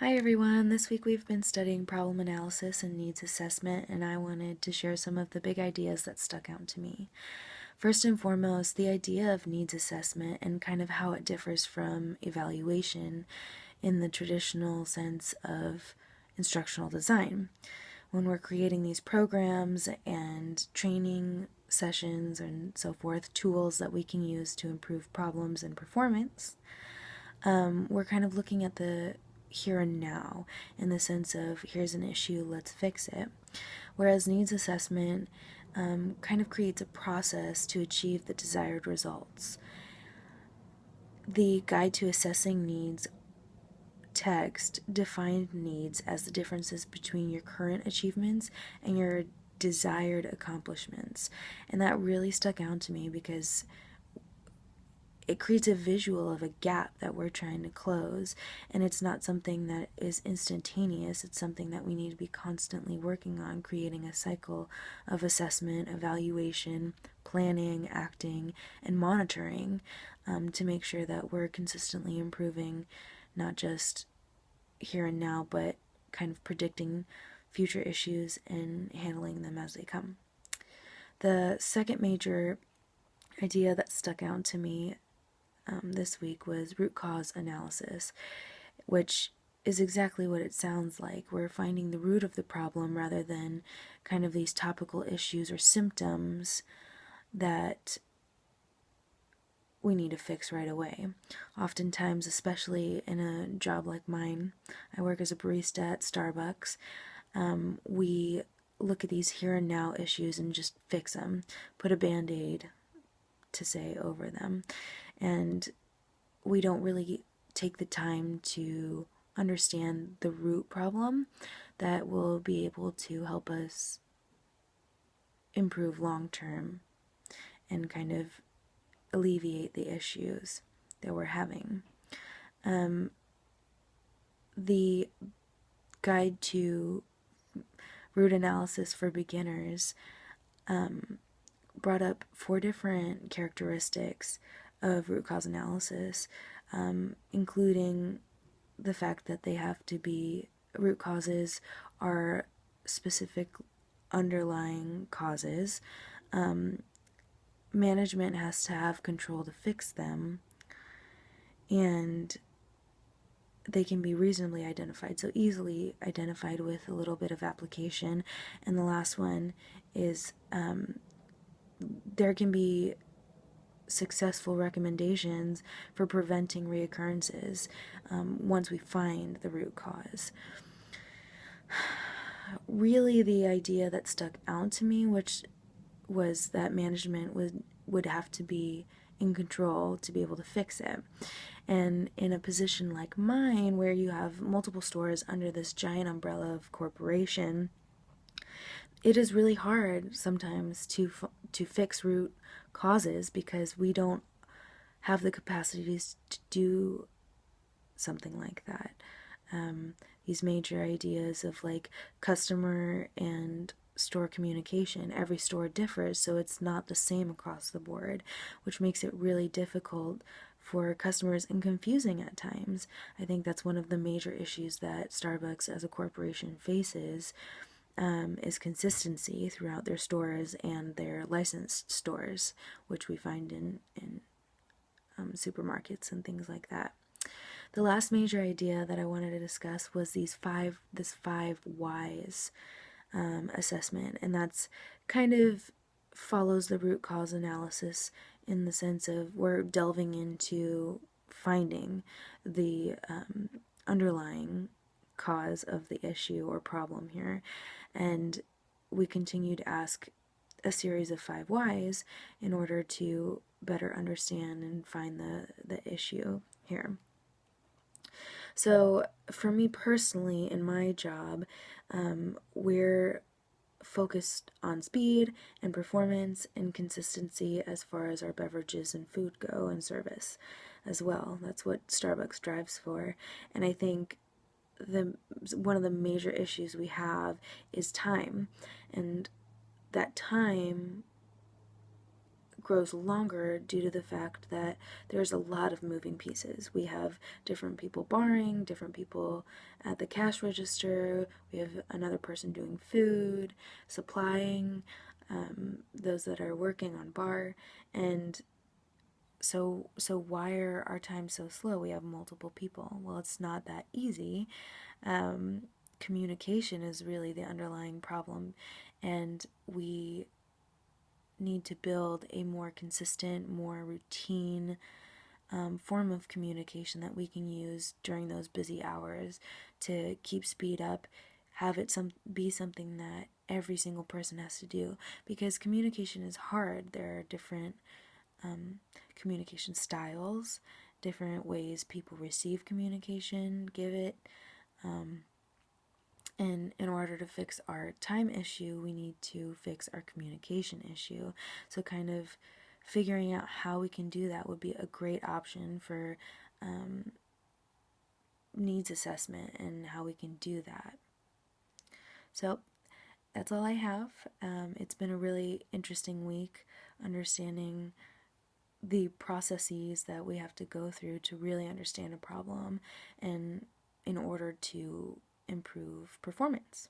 Hi everyone, this week we've been studying problem analysis and needs assessment, and I wanted to share some of the big ideas that stuck out to me. First and foremost, the idea of needs assessment and kind of how it differs from evaluation in the traditional sense of instructional design. When we're creating these programs and training sessions and so forth, tools that we can use to improve problems and performance, we're kind of looking at the here and now in the sense of here's an issue, let's fix it. Whereas needs assessment kind of creates a process to achieve the desired results. The Guide to Assessing Needs text defined needs as the differences between your current achievements and your desired accomplishments. And that really stuck out to me because it creates a visual of a gap that we're trying to close, and it's not something that is instantaneous. It's something that we need to be constantly working on, creating a cycle of assessment, evaluation, planning, acting, and monitoring to make sure that we're consistently improving, not just here and now, but kind of predicting future issues and handling them as they come. The second major idea that stuck out to me this week was root cause analysis, which is exactly what it sounds like. We're finding the root of the problem rather than kind of these topical issues or symptoms that we need to fix right away. Oftentimes, especially in a job like mine, I work as a barista at Starbucks. We look at these here and now issues and just fix them, put a band-aid to say over them. And we don't really take the time to understand the root problem that will be able to help us improve long term and kind of alleviate the issues that we're having. The Guide to Root Analysis for Beginners brought up 4 different characteristics of root cause analysis, including the fact that they have to be root causes are specific underlying causes. Management has to have control to fix them, and they can be reasonably identified, so easily identified with a little bit of application. And the last one is there can be successful recommendations for preventing reoccurrences once we find the root cause. Really, the idea that stuck out to me, which was that management would have to be in control to be able to fix it. And in a position like mine, where you have multiple stores under this giant umbrella of corporation, it is really hard sometimes to fix root causes because we don't have the capacities to do something like that. These major ideas of like customer and store communication. Every store differs, so it's not the same across the board, which makes it really difficult for customers and confusing at times. I think that's one of the major issues that Starbucks as a corporation faces, is consistency throughout their stores and their licensed stores, which we find in supermarkets and things like that. The last major idea that I wanted to discuss was this five whys assessment, and that's kind of follows the root cause analysis in the sense of we're delving into finding the underlying cause of the issue or problem here, and we continue to ask a series of 5 whys in order to better understand and find the issue here. So for me personally, in my job, we're focused on speed and performance and consistency as far as our beverages and food go, and service as well. That's what Starbucks strives for. And I think one of the major issues we have is time, and that time grows longer due to the fact that there's a lot of moving pieces. We have different people barring, different people at the cash register, we have another person doing food, supplying, those that are working on bar, and so why are our times so slow? We have multiple people. Well, it's not that easy. Communication is really the underlying problem, and we need to build a more consistent, more routine form of communication that we can use during those busy hours to keep speed up, have it be something that every single person has to do, because communication is hard. There are different communication styles, different ways people receive communication, give it. And in order to fix our time issue, we need to fix our communication issue. So, kind of figuring out how we can do that would be a great option for needs assessment and how we can do that. So, that's all I have. It's been a really interesting week understanding the processes that we have to go through to really understand a problem and in order to improve performance.